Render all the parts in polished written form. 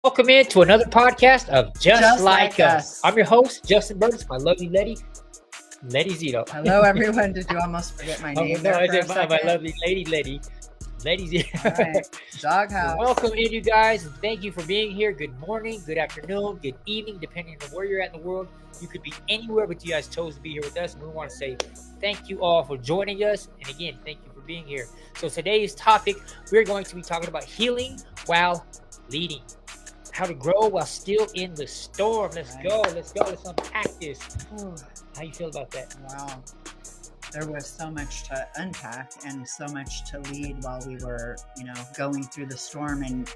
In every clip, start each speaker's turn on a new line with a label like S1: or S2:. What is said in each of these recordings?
S1: Welcome in to another podcast of Just
S2: Just
S1: Like
S2: Like
S1: Us.
S2: Us.
S1: I'm your host, Justin Burns, my lovely Letty Zito.
S2: Hello, everyone. Did you almost forget my name
S1: No,
S2: there
S1: I
S2: for a
S1: said my
S2: second?
S1: lovely Letty Zito.
S2: All right. Doghouse.
S1: Welcome in, you guys, and thank you for being here. Good morning, good afternoon, good evening, depending on where you're at in the world. You could be anywhere, but you guys chose to be here with us, and we want to say thank you all for joining us. And again, thank you for being here. So today's topic, we're going to be talking about healing while leading. How to grow while still in the storm. Let's go. Let's unpack this.
S2: Ooh,
S1: How you feel about that?
S2: wow. There was so much to unpack and so much to lead while we were, going through the storm. And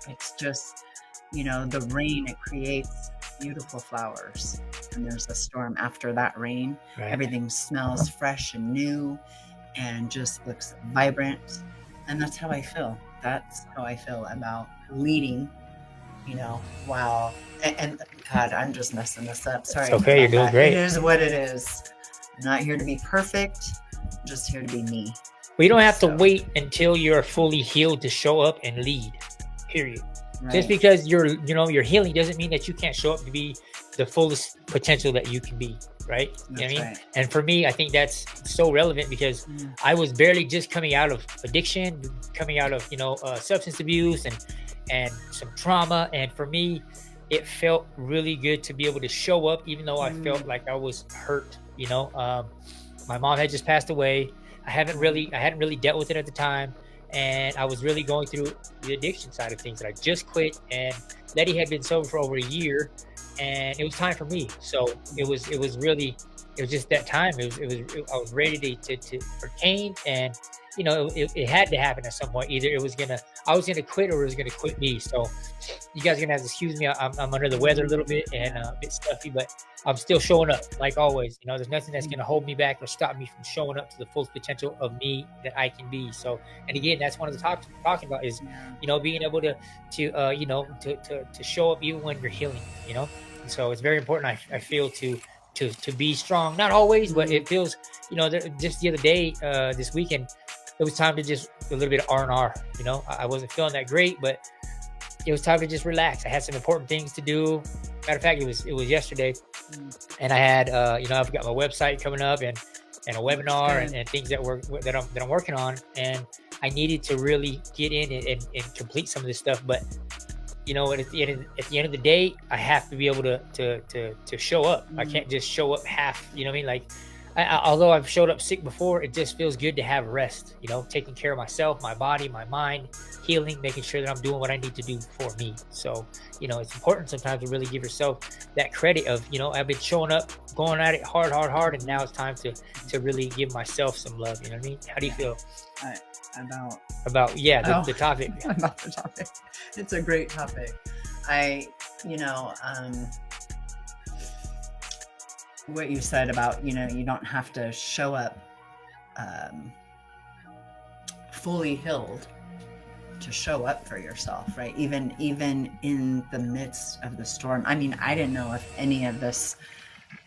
S2: it's just, the rain, it creates beautiful flowers. And there's a storm after that rain.
S1: Right.
S2: Everything smells fresh and new and just looks vibrant. And that's how I feel. That's how I feel about leading, wow. And God, I'm just messing this up. Sorry.
S1: It's okay, you're doing great.
S2: It is what it is. I'm not here to be perfect. I'm just here to be me.
S1: We don't have to wait until you're fully healed to show up and lead. Period.
S2: Right.
S1: Just because you're healing doesn't mean that you can't show up to be the fullest potential that you can be. Right? You know what I mean?
S2: Right.
S1: And for me, I think that's so relevant because I was barely just coming out of addiction, coming out of, substance abuse and some trauma. And for me, it felt really good to be able to show up, even though I felt like I was hurt. My mom had just passed away. I hadn't really dealt with it at the time. And I was really going through the addiction side of things that I just quit. And Letty had been sober for over a year. And it was time for me. So it was just that time. I was ready to pertain, and it had to happen at some point. Either I was gonna quit, or it was gonna quit me. So you guys are gonna have to excuse me. I'm under the weather a little bit and a bit stuffy, but I'm still showing up like always. There's nothing that's gonna hold me back or stop me from showing up to the full potential of me that I can be. So, and again, that's one of the topics we're talking about is being able to show up even when you're healing. So it's very important, I feel, to be strong. Not always, but it feels, just the other day, this weekend, it was time to just a little bit of R&R. I wasn't feeling that great, but it was time to just relax. I had some important things to do. Matter of fact, it was yesterday, and I had I've got my website coming up and a webinar and things that I'm working on, and I needed to really get in and complete some of this stuff, but. At the end of the day, I have to be able to show up. I can't just show up half. You know what I mean? Like, although I've showed up sick before, it just feels good to have rest. Taking care of myself, my body, my mind, healing, making sure that I'm doing what I need to do for me. So, it's important sometimes to really give yourself that credit of, I've been showing up, going at it hard, and now it's time to really give myself some love. You know what I mean? How do you feel? About the topic.
S2: About the topic. It's a great topic. What you said about, you don't have to show up fully healed to show up for yourself, right? Even in the midst of the storm. I mean, I didn't know if any of this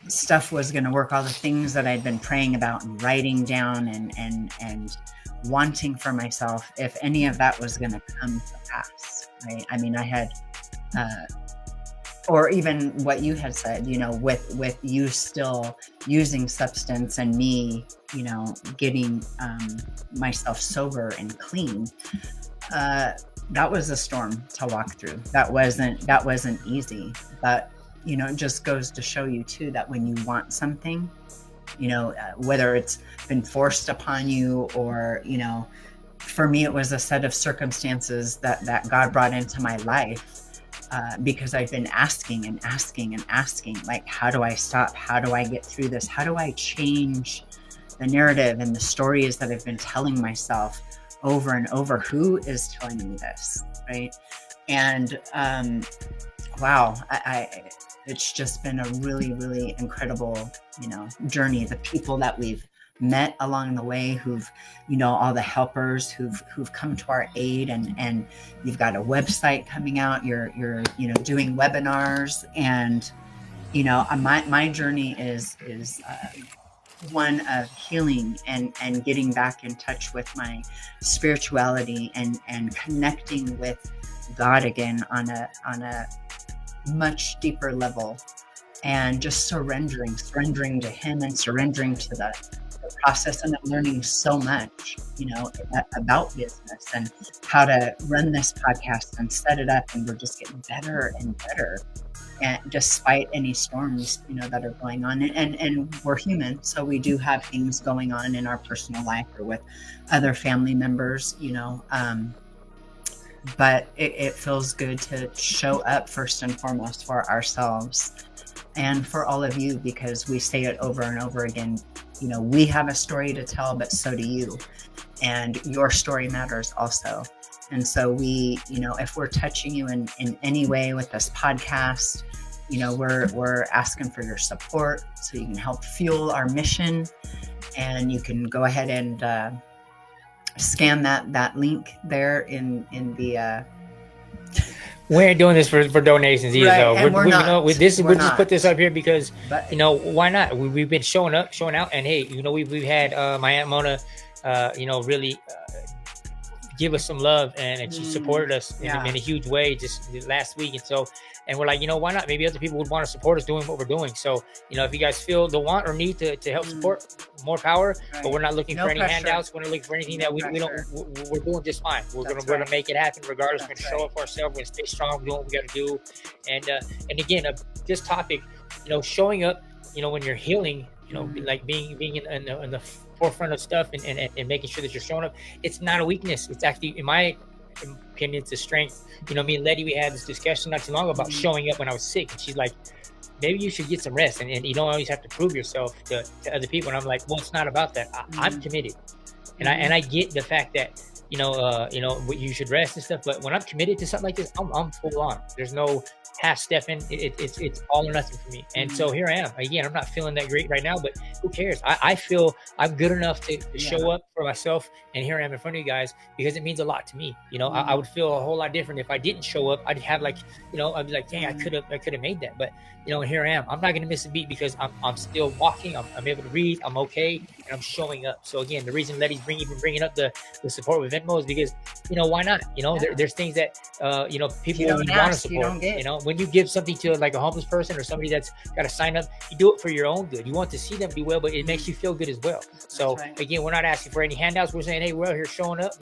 S2: stuff was going to work, all the things that I'd been praying about and writing down and wanting for myself, if any of that was going to come to pass, right? I mean, I had, or even what you had said, with you still using substance and me, getting myself sober and clean, that was a storm to walk through. That wasn't easy, but it just goes to show you too that when you want something, whether it's been forced upon you or, for me, it was a set of circumstances that God brought into my life because I've been asking, like, how do I stop? How do I get through this? How do I change the narrative and the stories that I've been telling myself over and over? Who is telling me this, right? And wow, it's just been a really, really incredible, journey. The people that we've met along the way, who've, all the helpers who've come to our aid, and you've got a website coming out. You're doing webinars, and my journey is one of healing and getting back in touch with my spirituality and connecting with God again on a much deeper level, and just surrendering to him and surrendering to the process. And I'm learning so much, about business and how to run this podcast and set it up. And we're just getting better and better. And despite any storms, that are going on, and we're human, so we do have things going on in our personal life or with other family members, but it feels good to show up first and foremost for ourselves and for all of you, because we say it over and over again. We have a story to tell, but so do you, and your story matters also. And so we, if we're touching you in any way with this podcast, we're asking for your support so you can help fuel our mission. And you can go ahead and scan that link there in the
S1: we ain't doing this for donations either,
S2: right,
S1: though.
S2: And we're not.
S1: We'll just put this up here because,
S2: but,
S1: why not? We've been showing out, and hey, we've had my Aunt Mona, really give us some love, and she supported us in a huge way just last week. And we're like, why not? Maybe other people would want to support us doing what we're doing. So, if you guys feel the want or need to help support, more power. Right. But we're not looking for any handouts. We're not looking for anything that we don't. We're doing just fine. We're gonna make it happen regardless. We're gonna show up for ourselves. We're gonna stay strong, doing what we got to do. And again, this topic, showing up, when you're healing, like being in the forefront of stuff and making sure that you're showing up. It's not a weakness. It's actually, in my opinion, it's a strength. Me and Letty, we had this discussion not too long about showing up when I was sick, and she's like, maybe you should get some rest, and you don't always have to prove yourself to other people. And I'm like, well, it's not about that. I'm committed, and I get the fact that you should rest and stuff, but when I'm committed to something like this, I'm full on. There's no half stepping. It's all or nothing for me. And so here I am again. I'm not feeling that great right now, but who cares? I feel I'm good enough to show up for myself, and here I am in front of you guys because it means a lot to me. I would feel a whole lot different if I didn't show up. I'd have I'd be like, dang, I could have made that, but here I am. I'm not going to miss a beat because I'm still walking. I'm able to read. I'm okay, and I'm showing up. So again, the reason Letty's bringing up the support with Venmo is because why not? There's things that people want to support. When you give something to like a homeless person or somebody that's got to sign up, you do it for your own good. You want to see them do well, but it makes you feel good as well. So again, we're not asking for any handouts. We're saying, hey, we're out here showing up,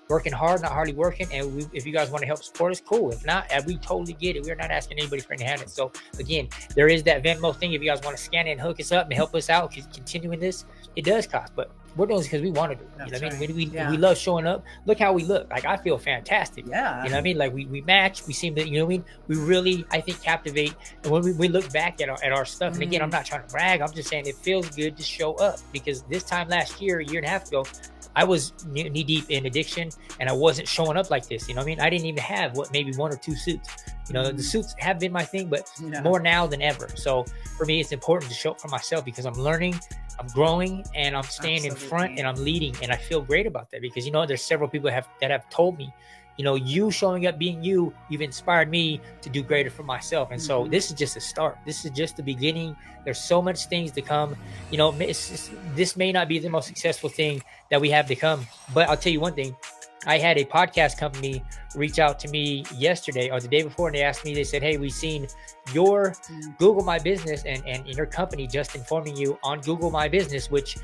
S1: working hard, not hardly working. And if you guys want to help support us, cool. If not, we totally get it. We're not asking anybody for any handouts. So again, there is that Venmo thing. If you guys want to scan it and hook us up and help us out, continuing this, it does cost, but we're doing this because we want to do it. We love showing up. Look how we look. Like, I feel fantastic. Like we match. We seem to, we really, I think, captivate. And when we look back at our stuff, and again, I'm not trying to brag. I'm just saying it feels good to show up, because this time last year, a year and a half ago, I was knee deep in addiction, and I wasn't showing up like this. I didn't even have maybe one or two suits. The suits have been my thing, but more now than ever. So for me, it's important to show up for myself because I'm learning, I'm growing, and I'm staying in front, and I'm leading, and I feel great about that because there's several people that have told me, you showing up, being you've inspired me to do greater for myself. And so this is just a start. This is just the beginning. There's so much things to come. This may not be the most successful thing that we have to come, but I'll tell you one thing. I had a podcast company reach out to me yesterday or the day before, and they asked me, they said, hey, we've seen your Google My Business and your company just informing you on Google My Business, which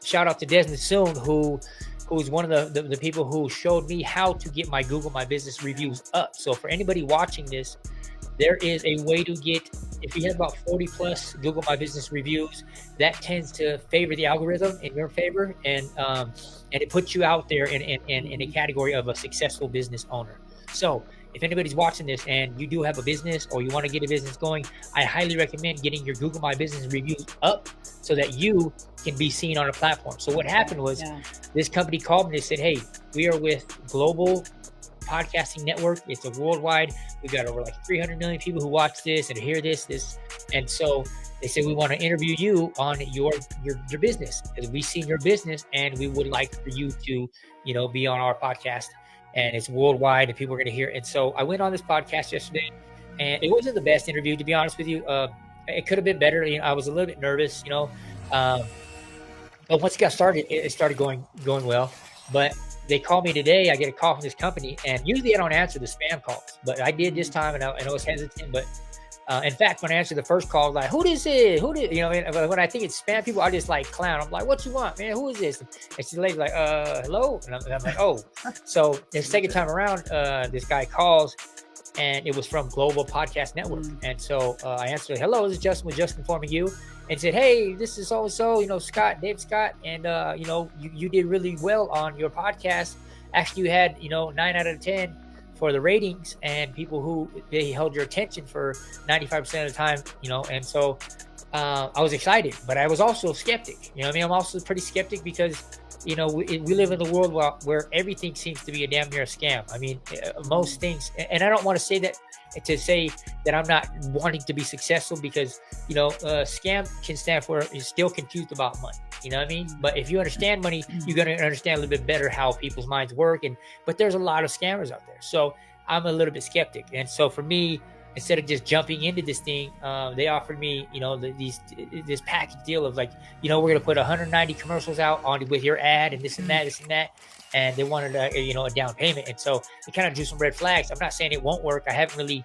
S1: shout out to Desmond Soon, who's one of the people who showed me how to get my Google My Business reviews up. So for anybody watching this, there is a way to get, if you have about 40 plus Google My Business reviews, that tends to favor the algorithm in your favor, and it puts you out there in a category of a successful business owner. So if anybody's watching this and you do have a business or you want to get a business going, I highly recommend getting your Google My Business reviews up so that you can be seen on a platform. So what happened was this company called me. They said, hey, we are with Global Podcasting Network. It's a worldwide. We've got over like 300 million people who watch this and hear this. And so they said, we want to interview you on your business, because we've seen your business and we would like for you to, be on our podcast. And it's worldwide and people are going to hear it. And so I went on this podcast yesterday, and it wasn't the best interview, to be honest with you. It could have been better. I was a little bit nervous, but once it got started, it started going well. But they call me today. I get a call from this company, and usually I don't answer the spam calls, but I did this time, and I was hesitant. But in fact, when I answered the first call, I was like, "Who this is? Who did you know?" And when I think it's spam people, I just like clown. I'm like, "What you want, man? Who is this?" And she's like, "Hello," and I'm like, "Oh." So the second time around, this guy calls, and it was from Global Podcast Network. And so I answered, "Hello, this is Justin with Just Informing You," and said, "Hey, this is so and so, Scott, Dave Scott, and you did really well on your podcast. Actually, you had 9 out of 10 for the ratings, and people who they held your attention for 95% of the time, and so I was excited, but I was also a skeptic. I'm also pretty skeptic because we live in the world where everything seems to be a damn near a scam. Most things, and I don't want to say that to say that I'm not wanting to be successful, because scam can stand for you're still confused about money. But if you understand money, you're going to understand a little bit better how people's minds work. But there's a lot of scammers out there, so I'm a little bit skeptic. And so for me, instead of just jumping into this thing, they offered me, this package deal of like, we're going to put 190 commercials out on with your ad and this and that. And they wanted a down payment. And so it kind of drew some red flags. I'm not saying it won't work. I haven't really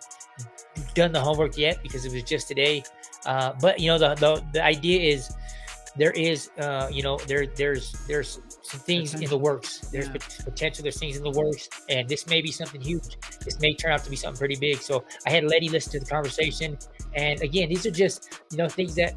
S1: done the homework yet because it was just today. But the idea is there is, there's some things in the works. There's potential. There's things in the works, and this may be something huge. This may turn out to be something pretty big. So I had Letty listen to the conversation, and again, these are just things that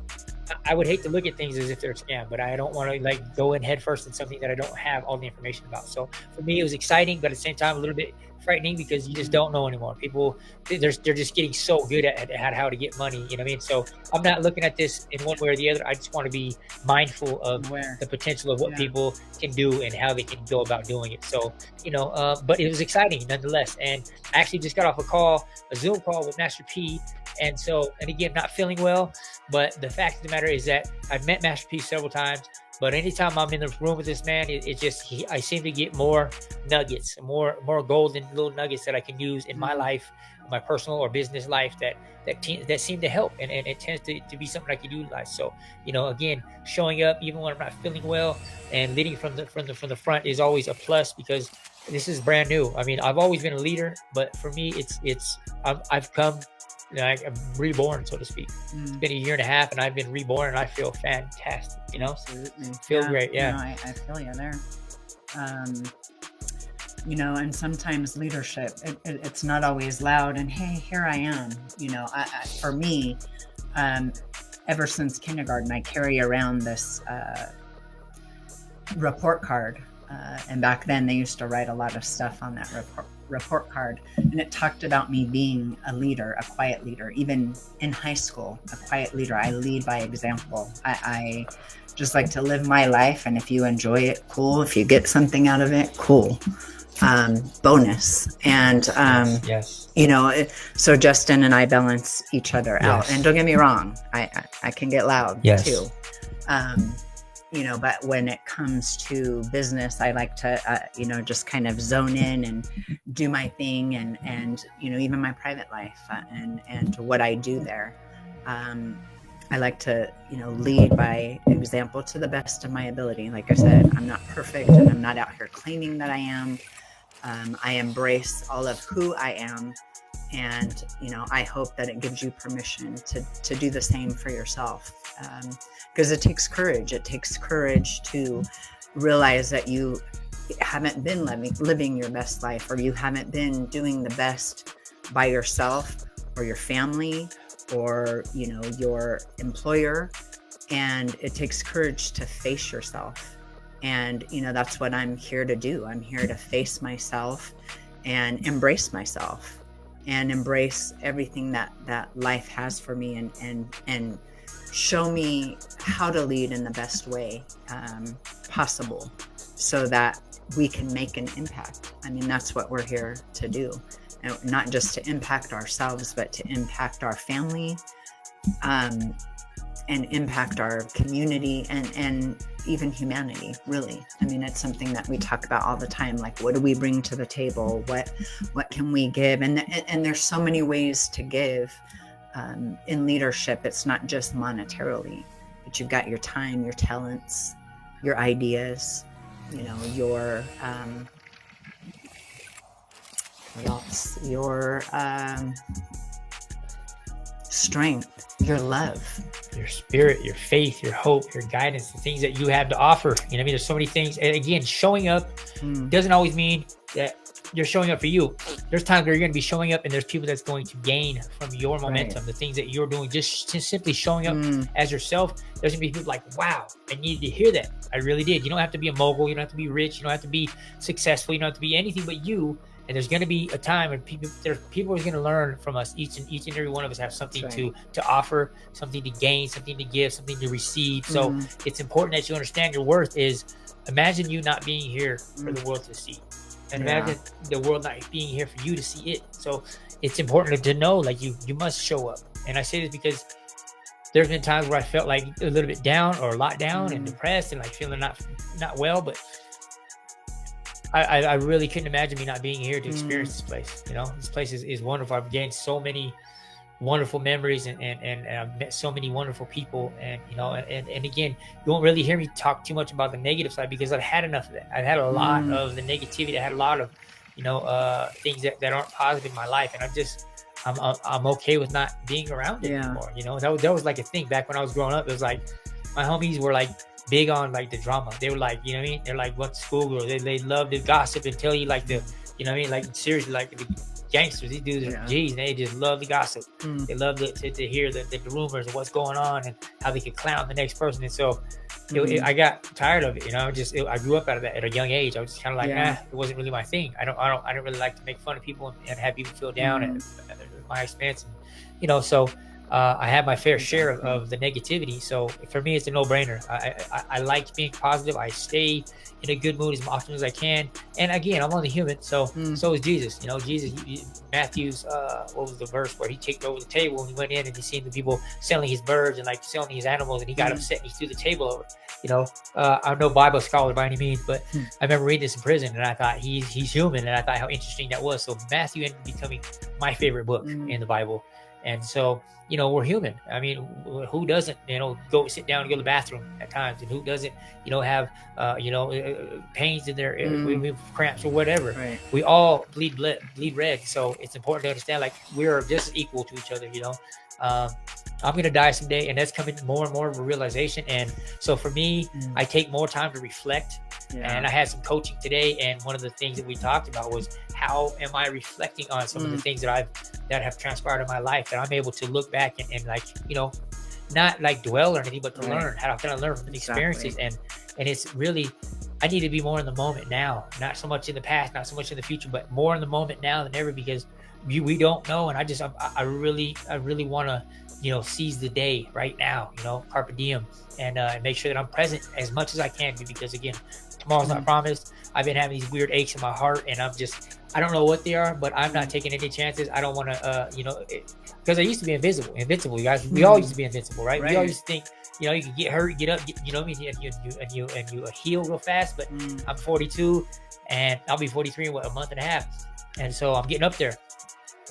S1: I would hate to look at things as if they're a scam, but I don't want to like go in head first in something that I don't have all the information about. So for me, it was exciting, but at the same time, a little bit frightening because you just don't know anymore. People, they're just getting so good at how to get money. So I'm not looking at this in one way or the other. I just want to be mindful of the potential of what people can do and how they can go about doing it. So, but it was exciting nonetheless. And I actually just got off a Zoom call with Master P. And again, not feeling well, but the fact of the matter is that I've met Master P several times. But anytime I'm in the room with this man, I seem to get more nuggets, more golden little nuggets that I can use in my life, my personal or business life that seem to help, and it tends to be something I can utilize. So, again, showing up even when I'm not feeling well and leading from the front is always a plus, because this is brand new. I've always been a leader, but for me, I've come. I'm reborn, so to speak. It's been a year and a half, and I've been reborn, and I feel fantastic.
S2: Absolutely,
S1: feel great. Yeah,
S2: I feel you there. And sometimes leadership, it's not always loud. And hey, here I am. For me, ever since kindergarten, I carry around this report card, and back then they used to write a lot of stuff on that report card, and it talked about me being a leader, a quiet leader. Even in high school, a quiet leader. I lead by example. I just like to live my life, and if you enjoy it, cool. If you get something out of it, cool. Bonus. And
S1: yes.
S2: So Justin and I balance each other out. And don't get me wrong, I can get loud too. But when it comes to business, I like to, just kind of zone in and do my thing, and even my private life, and what I do there. I like to, lead by example to the best of my ability. Like I said, I'm not perfect, and I'm not out here claiming that I am. I embrace all of who I am. And, I hope that it gives you permission to do the same for yourself. Because it takes courage. It takes courage to realize that you haven't been living your best life, or you haven't been doing the best by yourself or your family or, your employer. And it takes courage to face yourself. And, that's what I'm here to do. I'm here to face myself and embrace myself, and embrace everything that life has for me, and show me how to lead in the best way possible, so that we can make an impact. That's what we're here to do. And not just to impact ourselves, but to impact our family, and impact our community, and even humanity, really. It's something that we talk about all the time. Like, what do we bring to the table? What can we give? And there's so many ways to give in leadership. It's not just monetarily, but you've got your time, your talents, your ideas, you know, your what else? Your strength, your love,
S1: your spirit, your faith, your hope, your guidance, the things that you have to offer. You know what I mean? There's so many things. And again, showing up doesn't always mean that you're showing up for you. There's times where you're going to be showing up and there's people that's going to gain from your momentum, the things that you're doing, just simply showing up as yourself. There's going to be people like, wow, I needed to hear that. I really did. You don't have to be a mogul. You don't have to be rich. You don't have to be successful. You don't have to be anything but you. And there's going to be a time when people are going to learn from us. Each and every one of us have something to offer, something to gain, something to give, something to receive. So it's important that you understand your worth is, imagine you not being here for the world to see. And imagine the world not being here for you to see it. So it's important to know, like, you must show up. And I say this because there's been times where I felt like a little bit down or locked down and depressed and like feeling not well, but I really couldn't imagine me not being here to experience this place. You know, this place is wonderful. I've gained so many wonderful memories and I've met so many wonderful people. And, you know, and again, you won't really hear me talk too much about the negative side because I've had enough of that. I've had a lot of the negativity. I had a lot of, you know, things that aren't positive in my life. And I'm okay with not being around it anymore. You know, that was like a thing back when I was growing up. It was like, my homies were like big on like the drama. They were like, you know what I mean? They're like, what schoolgirl? They love to gossip and tell you like the, you know what I mean? Like seriously, like the gangsters, these dudes are G's, and they just love the gossip. They love to hear the rumors of what's going on and how they can clown the next person. And so I got tired of it, you know. I grew up out of that at a young age. I was just kind of like, it wasn't really my thing. I didn't really like to make fun of people and have people feel down at my expense. And, you know, so I had my fair share of the negativity. So for me, it's a no-brainer. I like being positive. I stay in a good mood as often as I can. And again, I'm only human. So is Jesus. You know, Jesus, Matthew's, what was the verse where he kicked over the table and he went in and he seen the people selling his birds and like selling his animals, and he got upset and he threw the table over. You know, I'm no Bible scholar by any means, but I remember reading this in prison and I thought he's human, and I thought how interesting that was. So Matthew ended up becoming my favorite book in the Bible. And so, you know, we're human. I mean, who doesn't, you know, go sit down and go to the bathroom at times? And who doesn't, you know, have, pains in their cramps or whatever. Right. We all bleed red. So it's important to understand, like, we're just equal to each other, you know. I'm going to die someday, and that's coming more and more of a realization. And so for me, I take more time to reflect. And I had some coaching today, and one of the things that we talked about was, how am I reflecting on some of the things that have transpired in my life, that I'm able to look back and like, you know, not like dwell or anything, but to learn. How can I learn from the experiences? And it's really, I need to be more in the moment now, not so much in the past, not so much in the future, but more in the moment now than ever, because we don't know. And I really want to, you know, seize the day right now, you know, carpe diem, and make sure that I'm present as much as I can be, because again, tomorrow's not promised. I've been having these weird aches in my heart, and I don't know what they are, but I'm not taking any chances. I don't want to, you know, because I used to be invincible, you guys. We all used to be invincible, right? We all used to think, you know, you can get hurt, get up, you know what I mean, and you heal real fast. But I'm 42, and I'll be 43 in a month and a half, and so I'm getting up there.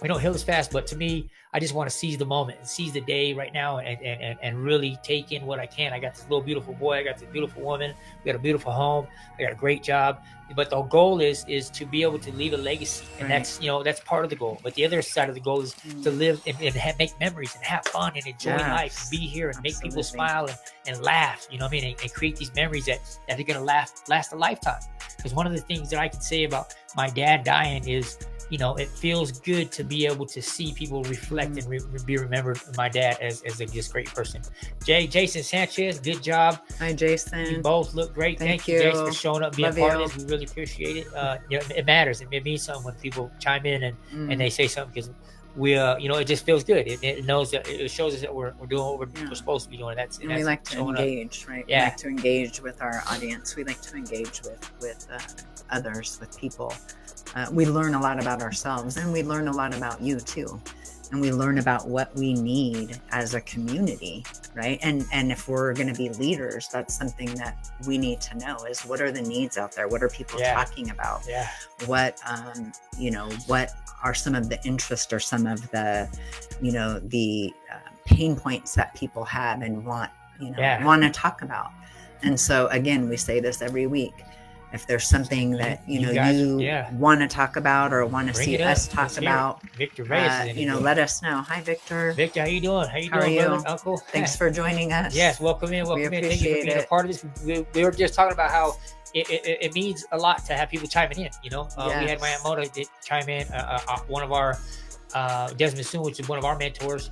S1: We don't heal as fast, but to me, I just want to seize the moment and seize the day right now, and really take in what I can. I got this little beautiful boy. I got this beautiful woman. We got a beautiful home. I got a great job. But the goal is to be able to leave a legacy, and that's, you know, that's part of the goal. But the other side of the goal is to live and make memories and have fun and enjoy life, and be here and make people smile and laugh. You know what I mean? And create these memories that are going to last a lifetime. Because one of the things that I can say about my dad dying is, you know, it feels good to be able to see people reflect and be remembered. My dad as a just great person. Jason Sanchez, good job.
S2: Hi, Jason.
S1: You both look great. Thank you, Jason, for showing up, being part of this. We really appreciate it. You know, it matters. It means something when people chime in and they say something, because we, you know, it just feels good. It knows that it shows us that we're doing what we're supposed to be doing. And
S2: we like to engage, right? We like to engage with our audience. We like to engage with others, with people. We learn a lot about ourselves, and we learn a lot about you too. And we learn about what we need as a community, right? And if we're going to be leaders, that's something that we need to know, is what are the needs out there? What are people talking about? What, you know, what are some of the interest or some of the, you know, the pain points that people have and want to talk about? And so again, we say this every week. If there's something that, you want to talk about or want to see us talk about,
S1: Victor Reyes,
S2: let us know. Hi, Victor.
S1: Victor, how you doing? How you doing, brother, uncle?
S2: Thanks for joining us.
S1: Yes, welcome in. Thank you for being a part of this. We were just talking about how it means a lot to have people chiming in. We had my Aunt Mona did chime in. One of our Desmond Soon, which is one of our mentors,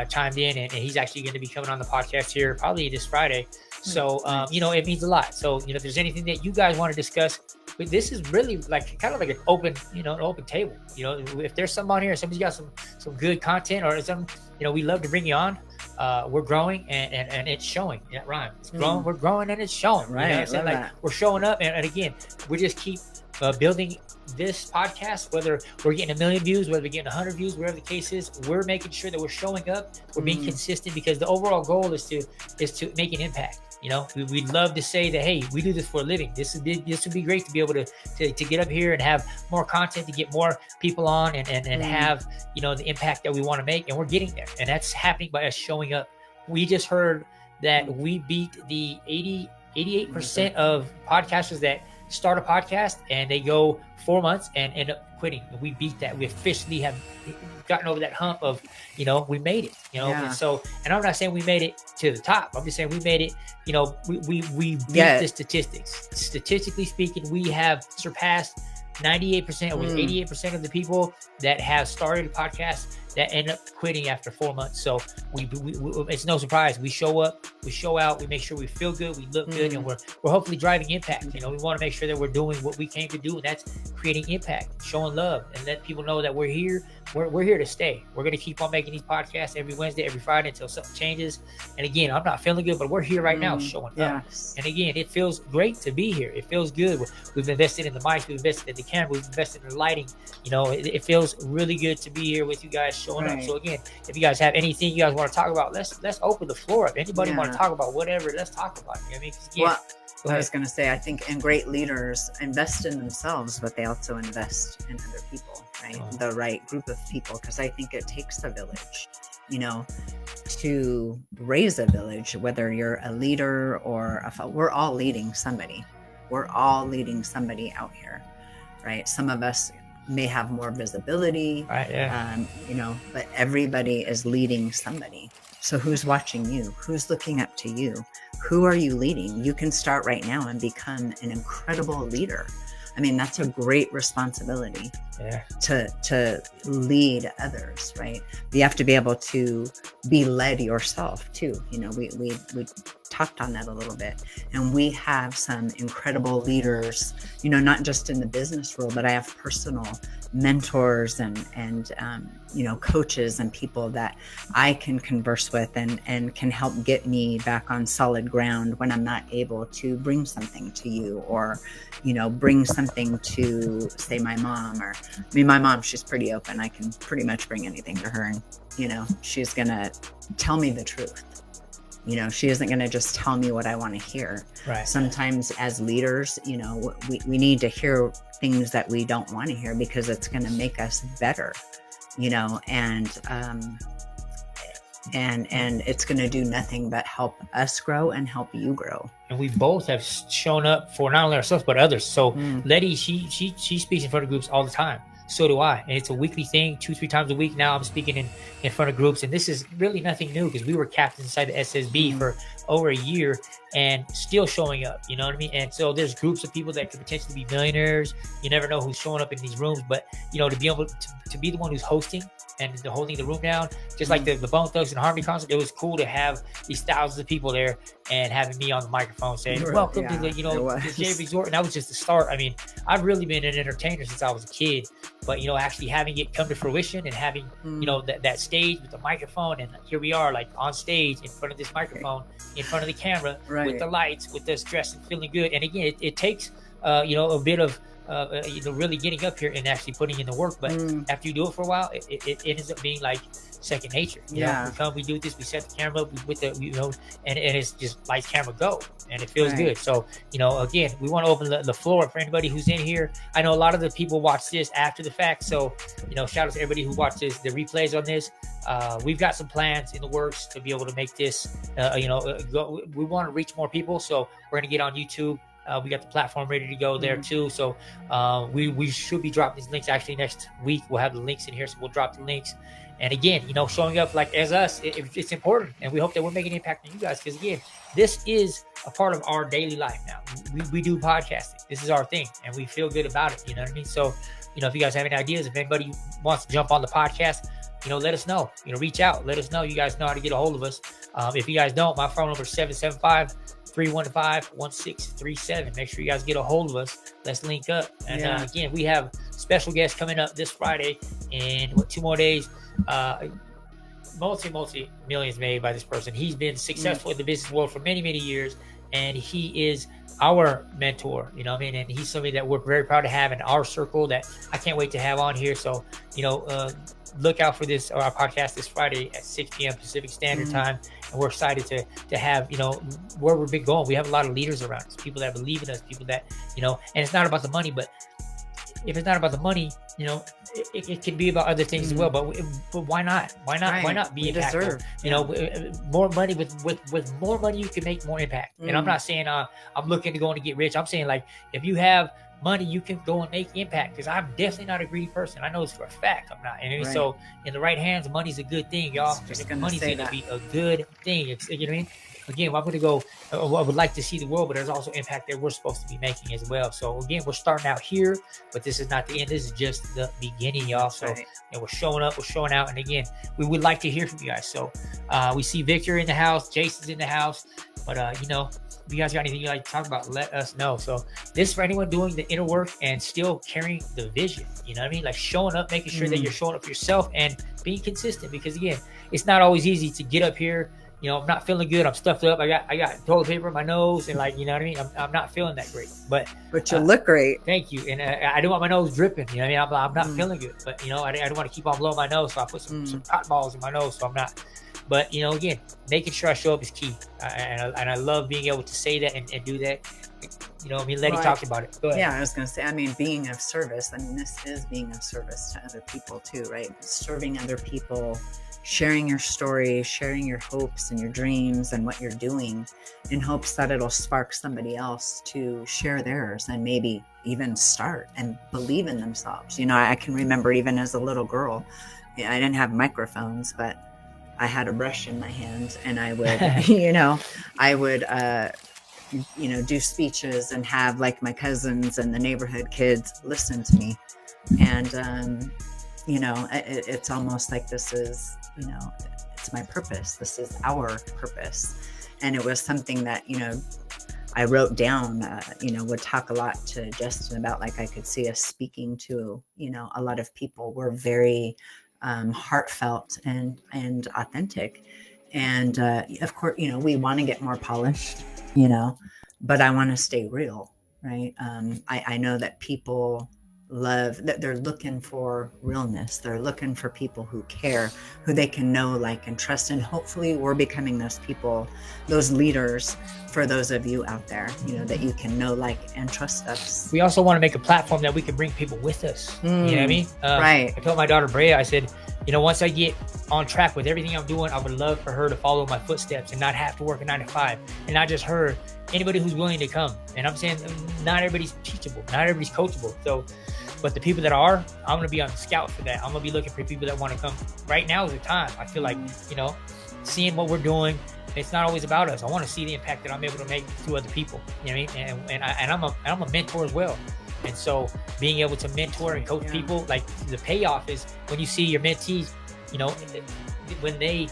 S1: chimed in, and he's actually going to be coming on the podcast here probably this Friday. So, it means a lot. So, if there's anything that you guys want to discuss, but this is really like kind of like an open, an open table. If there's someone on here, somebody's got some good content or some, we love to bring you on. We're growing and it's showing. That rhyme. It's growing. We're growing and it's showing.
S2: Right.
S1: We're showing up, and again, we just keep building this podcast, whether we're getting 1 million views, whether we're getting 100 views, whatever the case is, we're making sure that we're showing up, we're being consistent, because the overall goal is to make an impact. We'd love to say that, hey, we do this for a living. This would be great to be able to get up here and have more content, to get more people on and have, the impact that we want to make. And we're getting there. And that's happening by us showing up. We just heard that we beat the 88% of podcasters that start a podcast and they go 4 months and end up quitting. We beat that. We officially have gotten over that hump of, we made it, And so, and I'm not saying we made it to the top. I'm just saying we made it, we beat the statistics. Statistically speaking, we have surpassed 98% or 88% of the people that have started a podcast that end up quitting after 4 months. So we it's no surprise. We show up, we show out, we make sure we feel good, we look good, and we're hopefully driving impact. We want to make sure that we're doing what we came to do, and that's creating impact, showing love, and let people know that we're here. We're here to stay. We're going to keep on making these podcasts every Wednesday, every Friday until something changes. And again, I'm not feeling good, but we're here right now showing up. And again, it feels great to be here. It feels good. We've invested in the mics, we've invested in the camera, we've invested in the lighting. It feels really good to be here with you guys showing up. So again, if you guys have anything you guys want to talk about, let's open the floor up. Anybody want to talk about whatever, let's talk about it.
S2: I was going to say, I think, and great leaders invest in themselves, but they also invest in other people, right? The right group of people, because I think it takes a village, to raise a village, whether you're a leader or we're all leading somebody. We're all leading somebody out here, right? Some of us may have more visibility, but everybody is leading somebody. So who's watching you? Who's looking up to you? Who are you leading? You can start right now and become an incredible leader. I mean, that's a great responsibility to lead others, right? You have to be able to be led yourself too. We talked on that a little bit, and we have some incredible leaders, not just in the business world, but I have personal mentors and coaches and people that I can converse with and can help get me back on solid ground when I'm not able to bring something to you, or bring something to, say, my mom. Or my mom, she's pretty open. I can pretty much bring anything to her, and she's gonna tell me the truth. She isn't going to just tell me what I want to hear. Right. Sometimes as leaders, we need to hear things that we don't want to hear, because it's going to make us better, and it's going to do nothing but help us grow and help you grow.
S1: And we both have shown up for not only ourselves, but others. So Letty, she speaks in front of groups all the time. So do I. And it's a weekly thing, 2-3 times a week. Now I'm speaking in front of groups. And this is really nothing new, because we were captains inside the SSB for over a year and still showing up. You know what I mean? And so there's groups of people that could potentially be millionaires. You never know who's showing up in these rooms. But, to be able to be the one who's hosting and holding the room down, just like the Bone Thugs and Harmony concert, it was cool to have these thousands of people there and having me on the microphone saying, welcome to the, the J Resort. And that was just the start. I mean, I've really been an entertainer since I was a kid, but, actually having it come to fruition and having, that stage with the microphone, and here we are, like on stage in front of this microphone, in front of the camera, with the lights, with us dressed and feeling good. And again, it takes, a bit of, really getting up here and actually putting in the work. But after you do it for a while, it ends up being like second nature. We do this, we set the camera up with the, and it's just lights, camera, go, and it feels good. So, again, we want to open the floor for anybody who's in here. I know a lot of the people watch this after the fact. So, shout out to everybody who watched this, the replays on this. We've got some plans in the works to be able to make this, go. We want to reach more people. So we're going to get on YouTube. We got the platform ready to go there too. So we should be dropping these links actually next week. We'll have the links in here, so we'll drop the links. And again, showing up like as us, it's important, and we hope that we're making an impact on you guys, because again, this is a part of our daily life now. We do podcasting. This is our thing, and we feel good about it. You know what I mean? So, if you guys have any ideas, if anybody wants to jump on the podcast, let us know. Reach out. Let us know. You guys know how to get a hold of us. If you guys don't, my phone number is 775-315-1637. Make sure you guys get a hold of us. Let's link up. And again, we have special guests coming up this Friday in 2 more days. Multi millions made by this person. He's been successful in the business world for many years, and he is our mentor, and he's somebody that we're very proud to have in our circle that I can't wait to have on here. So, look out for this, our podcast this Friday at 6 p.m. Pacific Standard Time. And we're excited to have, where we've been going. We have a lot of leaders around us, people that believe in us, people that, and it's not about the money, but if it's not about the money, it can be about other things as well. But why not? Why not be impactful? More money, with more money, you can make more impact. And I'm not saying I'm looking to go and get rich. I'm saying, like, if you have money, you can go and make impact, because I'm definitely not a greedy person. I know this for a fact. I'm not. And so in the right hands, money's a good thing, y'all. Money's going to be a good thing. It's, you know what I mean? Again, I'm going to go, I would like to see the world, but there's also impact that we're supposed to be making as well. So again, we're starting out here, but this is not the end. This is just the beginning, y'all. So and we're showing up, we're showing out. And again, we would like to hear from you guys. So we see Victor in the house, Jason's in the house, but if you guys got anything you'd like to talk about, let us know. So this is for anyone doing the inner work and still carrying the vision, you know what I mean? Like showing up, making sure that you're showing up for yourself and being consistent, because again, it's not always easy to get up here. I'm not feeling good. I'm stuffed up. I got toilet paper in my nose, and you know what I mean? I'm not feeling that great, but
S2: you look great.
S1: Thank you. And I don't want my nose dripping. You know what I mean? I'm not feeling good, but I don't want to keep on blowing my nose. So I put some cotton balls in my nose. So I'm not, but again, making sure I show up is key. And I love being able to say that and do that. Letty talked about it. Go ahead.
S2: Yeah, I was going to say, being of service. This is being of service to other people too, right? Serving other people, sharing your story, sharing your hopes and your dreams and what you're doing, in hopes that it'll spark somebody else to share theirs and maybe even start and believe in themselves. I can remember even as a little girl, I didn't have microphones, but I had a brush in my hand, and I would, do speeches and have like my cousins and the neighborhood kids listen to me. And, it's almost like this is, it's my purpose. This is our purpose. And it was something that, I wrote down, would talk a lot to Justin about, like, I could see us speaking to, a lot of people. We're very heartfelt and authentic. And of course, we want to get more polished, but I want to stay real, right? I know that people love that. They're looking for realness. They're looking for people who care, who they can know, like, and trust. And hopefully we're becoming those people, those leaders for those of you out there, that you can know, like, and trust us.
S1: We also want to make a platform that we can bring people with us. You know what I mean?
S2: Right.
S1: I told my daughter Brea, I said, once I get on track with everything I'm doing, I would love for her to follow my footsteps and not have to work a 9 to 5. And not just her, anybody who's willing to come. And I'm saying not everybody's teachable, not everybody's coachable. So, but the people that are, I'm going to be on the scout for that. I'm going to be looking for people that want to come. Right now is the time. I feel like, seeing what we're doing, it's not always about us. I want to see the impact that I'm able to make to other people. You know what I mean? And I'm a mentor as well. And so being able to mentor and coach people, like, the payoff is when you see your mentees, when they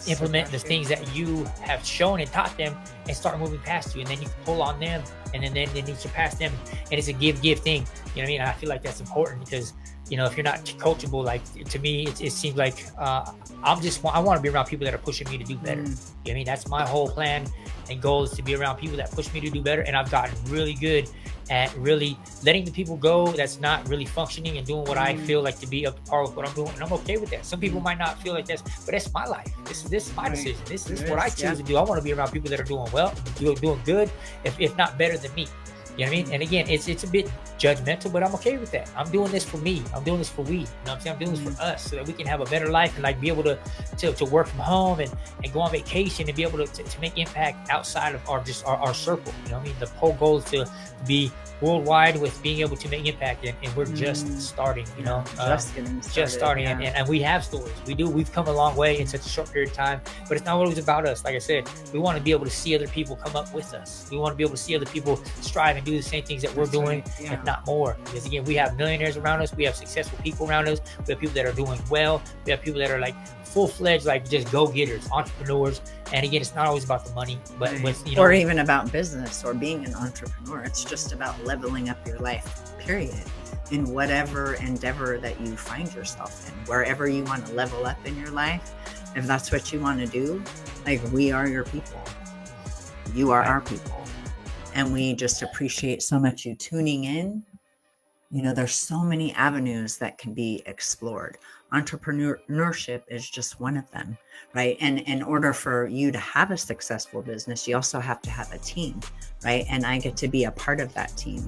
S1: implement the things that you have shown and taught them and start moving past you, and then you can pull on them, and then you surpass them, and it's a give thing. You know what I mean? And I feel like that's important, because if you're not coachable, like, to me, it seems like I want to be around people that are pushing me to do better. You know what I mean? That's my whole plan and goal, is to be around people that push me to do better. And I've gotten really good at really letting the people go that's not really functioning and doing what I feel like to be up to par with what I'm doing. And I'm okay with that. Some people might not feel like this, but that's my life. This is my decision. This is what I choose to do. I want to be around people that are doing well, doing good, if not better than me. You know what I mean? And again, it's a bit judgmental, but I'm okay with that. I'm doing this for me. I'm doing this for we. You know what I'm saying? I'm doing this for us so that we can have a better life and like be able to work from home and go on vacation and be able to make impact outside of our circle. You know what I mean? The whole goal is to be worldwide with being able to make impact, and we're just starting, you know, just starting. And we have stories. We've come a long way in such a short period of time, but it's not always about us. Like I said, we want to be able to see other people come up with us. We want to be able to see other people strive and do the same things that we're doing, if not more. Because again, we have millionaires around us, we have successful people around us, we have people that are doing well, we have people that are like full-fledged, like just go-getters, entrepreneurs. And again, it's not always about the money, but with, you know,
S2: or even about business or being an entrepreneur. It's just about leveling up your life, period, in whatever endeavor that you find yourself in. Wherever you want to level up in your life, if that's what you want to do, like, we are your people. You are our people. And we just appreciate so much you tuning in. You know, there's so many avenues that can be explored. Entrepreneurship is just one of them, right? And in order for you to have a successful business, you also have to have a team, right? And I get to be a part of that team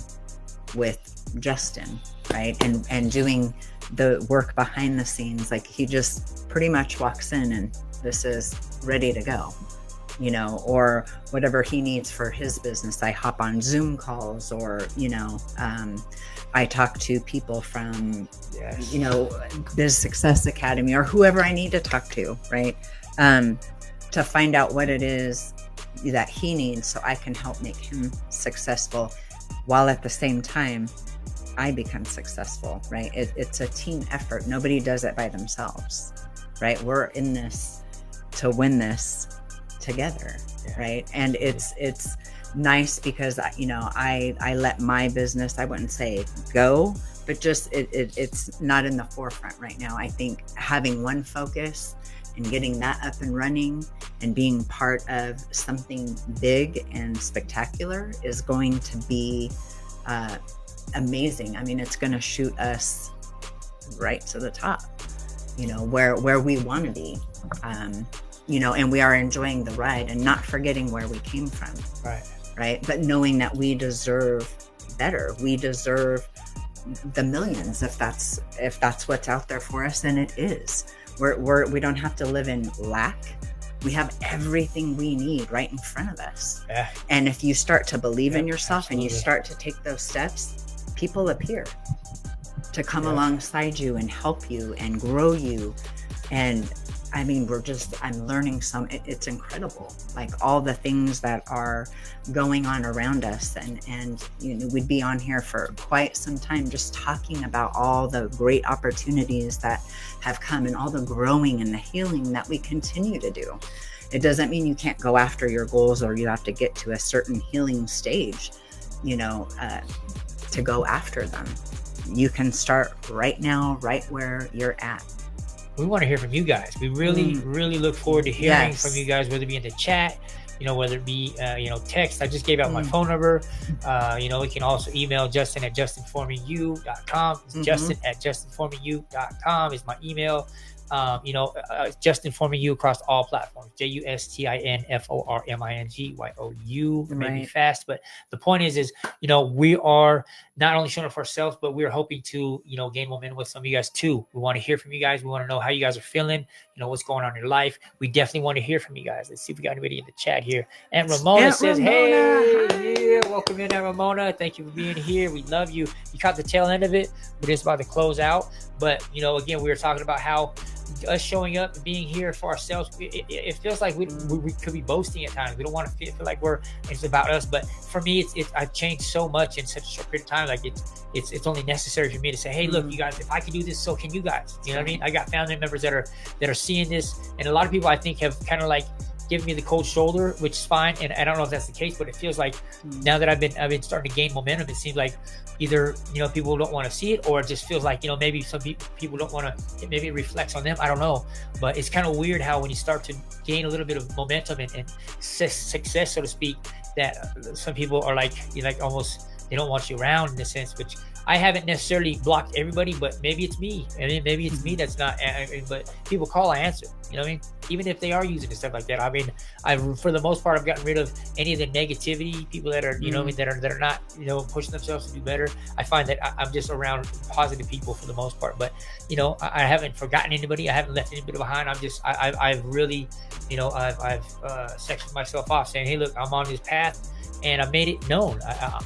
S2: with Justin, right? And doing the work behind the scenes. Like, he just pretty much walks in and this is ready to go, you know, or whatever he needs for his business. I hop on Zoom calls, or, you know, I talk to people from, you know, Biz Success Academy, or whoever I need to talk to, right? To find out what it is that he needs so I can help make him successful, while at the same time I become successful, right? It's a team effort. Nobody does it by themselves, right? We're in this to win this together, right? And it's nice because, you know, I let my business, I wouldn't say go, but just it's not in the forefront right now. I think having one focus and getting that up and running and being part of something big and spectacular is going to be amazing. I mean, it's going to shoot us right to the top, you know, where we want to be. You know, and we are enjoying the ride and not forgetting where we came from. Right. But knowing that we deserve better. We deserve the millions if that's what's out there for us, and it is. We don't have to live in lack. We have everything we need right in front of us. And if you start to believe in yourself and you start to take those steps, people appear to come alongside you and help you and grow you. And I mean, I'm learning it's incredible, like all the things that are going on around us. And, you know, we'd be on here for quite some time just talking about all the great opportunities that have come and all the growing and the healing that we continue to do. It doesn't mean you can't go after your goals or you have to get to a certain healing stage, you know, to go after them. You can start right now, right where you're at.
S1: We want to hear from you guys. We really look forward to hearing from you guys, whether it be in the chat, you know, whether it be, you know, text. I just gave out my phone number. You know, we can also email Justin at justinformingyou.com. It's Justin at justinformingyou.com is my email. You know, Justin Forming You across all platforms. JUSTINFORMINGYOU. Maybe fast, but the point is, you know, we are not only showing up for ourselves, but we're hoping to, you know, gain momentum with some of you guys too. We want to hear from you guys. We want to know how you guys are feeling. You know, what's going on in your life. We definitely want to hear from you guys. Let's see if we got anybody in the chat here. And Ramona says, "Hey, welcome in, Ramona. Thank you for being here. We love you." You caught the tail end of it. We're just about to close out, but you know, again, we were talking about how us showing up and being here for ourselves, it feels like we could be boasting at times. We don't want to feel like it's about us, but for me, I've changed so much in such a short period of time. Like it's only necessary for me to say, hey, look, you guys, if I can do this, so can you guys. You know what I mean? I got family members that are seeing this, and a lot of people I think have kind of like give me the cold shoulder, which is fine. And I don't know if that's the case, but it feels like now that I've been starting to gain momentum, it seems like either, you know, people don't want to see it, or it just feels like, you know, maybe some people don't want to, maybe it reflects on them. I don't know, but it's kind of weird how when you start to gain a little bit of momentum and success, so to speak, that some people are like, you know, like almost, they don't want you around in a sense, which I haven't necessarily blocked everybody, but maybe it's me. I mean, maybe it's me that's not, but people call, I answer, you know what I mean? even if they are using and stuff like that. I mean, for the most part, I've gotten rid of any of the negativity, people that are, you know, that are not, you know, pushing themselves to do better. I find that I'm just around positive people for the most part. But, you know, I haven't forgotten anybody. I haven't left anybody behind. I've really, you know, I've sectioned myself off, saying, hey, look, I'm on this path. And I made it known.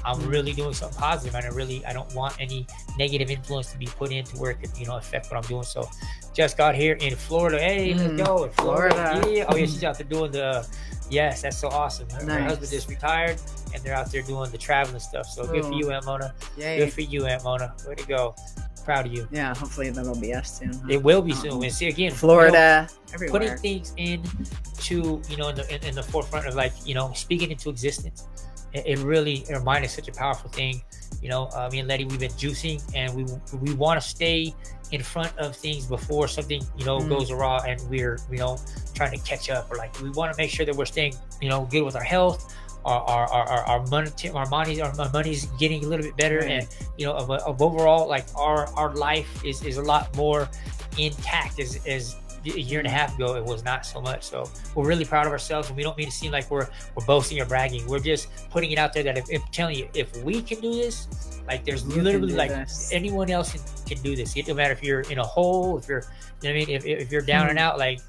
S1: I'm really doing something positive, and I don't want any negative influence to be put in to where it could, you know, affect what I'm doing. So, just got here in Florida. Hey, let's go in Florida. Yeah. Oh yeah, she's out there doing the. Yes, that's so awesome. Her husband just retired, and they're out there doing the traveling stuff. So good for you, Aunt Mona.
S2: Yay.
S1: Good for you, Aunt Mona. Way to go. Proud of you.
S2: Yeah, hopefully that'll be us soon. Huh?
S1: It will be soon. And see again,
S2: Florida,
S1: you know,
S2: everywhere.
S1: putting things into, you know, in the forefront of, like, you know, speaking into existence. It really, your mind is such a powerful thing. You know, me and Letty, we've been juicing, and we want to stay in front of things before something, you know, goes awry, and we're, you know, trying to catch up, or like we want to make sure that we're staying, you know, good with our health. Our money's getting a little bit better, and, you know, of overall, like our life is a lot more intact. As a year and a half ago, it was not so much. So we're really proud of ourselves, and we don't mean to seem like we're boasting or bragging. We're just putting it out there that if I'm telling you, if we can do this, like there's literally like anyone else can do this. It don't matter if you're in a hole, if you're, you know what I mean, if you're down and out, like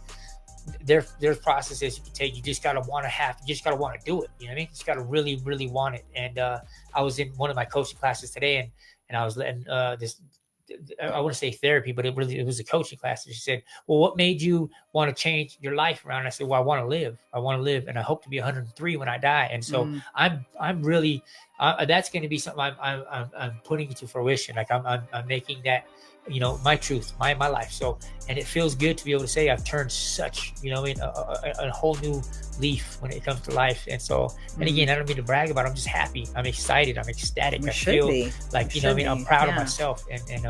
S1: there's processes you can take. You just gotta want to do it. You know what I mean? You just gotta really want it. And I was in one of my coaching classes today, and I was letting this, I want to say therapy, but it was a coaching class. And she said, well, what made you want to change your life around? And I said, well, I want to live, and I hope to be 103 when I die. And so I'm really, that's going to be something I'm putting into fruition. Like I'm making that, you know, my truth, my life. So, and it feels good to be able to say I've turned such, you know, a whole new leaf when it comes to life. And so, and again, I don't mean to brag about it. I'm just happy. I'm excited. I'm ecstatic. I feel like, you know, I mean, I'm proud of myself, and you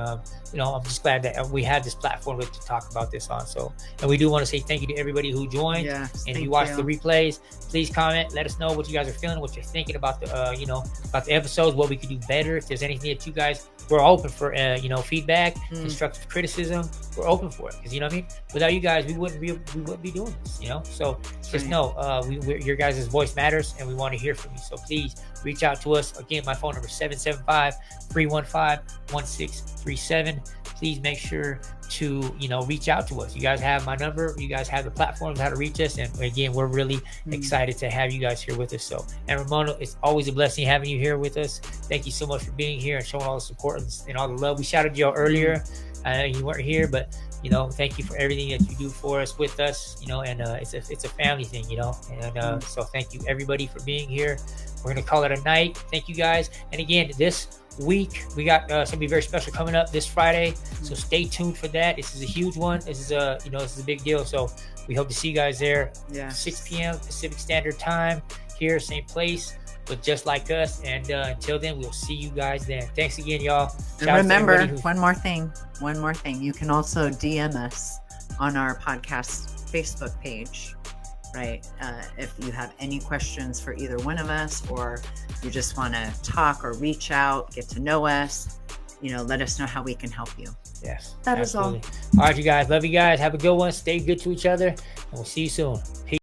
S1: know, I'm just glad that we had this platform to talk about this on. So, and we do want to say thank you to everybody who joined. And if you watch the replays, please comment. Let us know what you guys are feeling, what you're thinking about the, you know, about the episodes, what we could do better. If there's anything that you guys, we're open for, you know, feedback, constructive criticism. We're open for it, because, you know what I mean. Without you guys, we wouldn't be doing this. You know, so just know, your guys' voice matters, and we want to hear from you. So please reach out to us. Again, my phone number is 775-315-1637. Please make sure to, you know, reach out to us. You guys have my number. You guys have the platforms how to reach us. And again, we're really excited to have you guys here with us. So, and Ramona, it's always a blessing having you here with us. Thank you so much for being here and showing all the support and all the love. We shouted you out earlier. I know you weren't here, but, you know, thank you for everything that you do for us, with us, you know, and it's a family thing, you know, and so thank you everybody for being here. We're going to call it a night. Thank you guys. And again, this week we got something very special coming up this Friday, so stay tuned for that. This is a huge one. This is a, you know, this is a big deal. So we hope to see you guys there. 6 p.m. Pacific Standard Time, here, same place, but just like us. And until then, we'll see you guys then. Thanks again, y'all.
S2: And remember, one more thing. You can also DM us on our podcast Facebook page, right? If you have any questions for either one of us, or you just want to talk or reach out, get to know us, you know, let us know how we can help you.
S1: Yes,
S2: that is all.
S1: All right, you guys. Love you guys. Have a good one. Stay good to each other, and we'll see you soon. Peace.